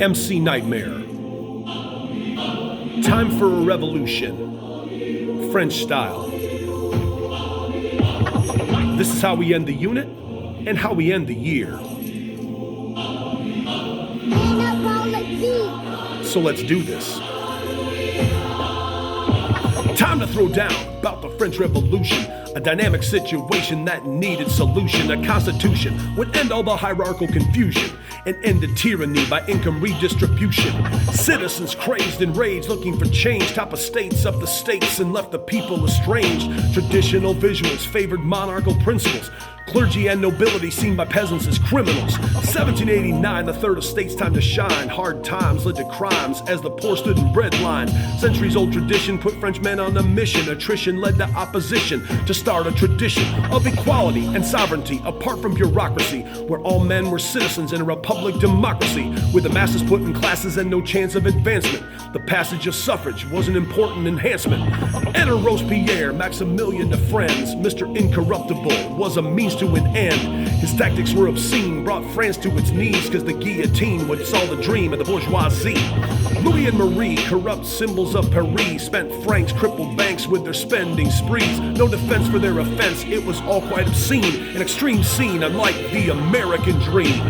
MC Knightmare. Time for a revolution. French style. This is how we end the unit and how we end the year. So let's do this. Time to throw down about the French Revolution. A dynamic situation that needed solution. A constitution would end all the hierarchical confusion and ended tyranny by income redistribution. Citizens crazed and raged, looking for change. Top estates of the states and left the people estranged. Traditional visuals favored monarchical principles. Clergy and nobility seen by peasants as criminals. 1789, the third estate's time to shine. Hard times led to crimes as the poor stood in bread lines. Centuries-old tradition put Frenchmen on a mission. Attrition led to opposition to start a tradition of equality and sovereignty apart from bureaucracy, where all men were citizens in a republic democracy, with the masses put in classes and no chance of advancement. The passage of suffrage was an important enhancement. Enter Robespierre, Maximilian de France. Mr. Incorruptible was a means to an end. His tactics were obscene, brought France to its knees, cause the guillotine would solve the dream of the bourgeoisie. Louis and Marie, corrupt symbols of Paris, spent francs, crippled banks with their spending sprees. No defense for their offense, it was all quite obscene. An extreme scene unlike the American dream.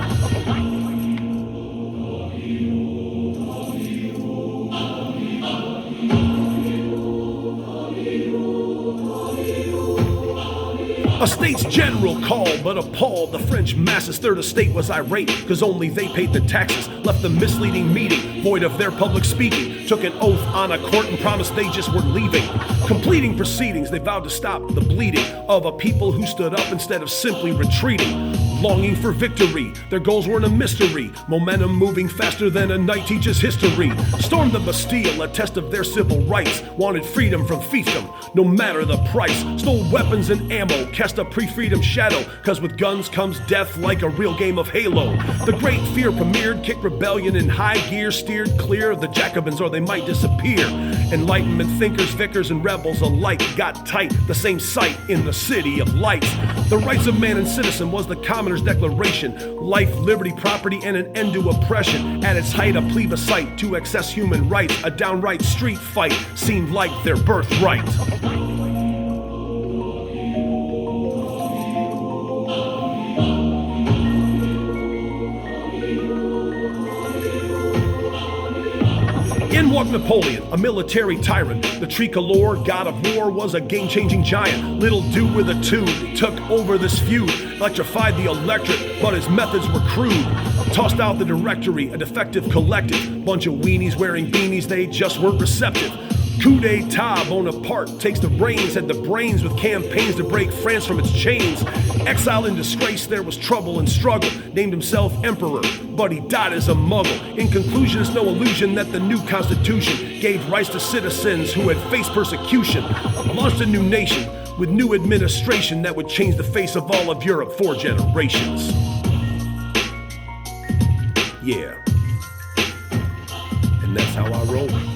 A States General called, but appalled. The French masses' third estate was irate, cause only they paid the taxes. Left the misleading meeting, void of their public speaking. Took an oath on a court and promised they just weren't leaving. Completing proceedings, they vowed to stop the bleeding of a people who stood up instead of simply retreating. Longing for victory, their goals weren't a mystery. Momentum moving faster than a night teaches history. Stormed the Bastille, a test of their civil rights. Wanted freedom from fiefdom, no matter the price. Stole weapons and ammo, cast a pre-freedom shadow, cause with guns comes death like a real game of Halo. The Great Fear premiered, kicked rebellion in high gear, steered clear of the Jacobins or they might disappear. Enlightenment thinkers, vicars, and rebels alike got tight, the same sight in the city of lights. The rights of man and citizen was the commoner's declaration. Life, liberty, property, and an end to oppression. At its height, a plebiscite to access human rights. A downright street fight seemed like their birthright. In walked Napoleon, a military tyrant. The tricolor, god of war, was a game-changing giant. Little dude with a tube took over this feud. Electrified the electorate, but his methods were crude. Tossed out the directory, a defective collective. Bunch of weenies wearing beanies, they just weren't receptive. Coup d'etat, Bonaparte takes the reins, had the brains with campaigns to break France from its chains. Exile in disgrace, there was trouble and struggle. Named himself emperor, but he died as a muggle. In conclusion, it's no illusion that the new constitution gave rights to citizens who had faced persecution. Launched a new nation with new administration that would change the face of all of Europe for generations. Yeah. And that's how I roll.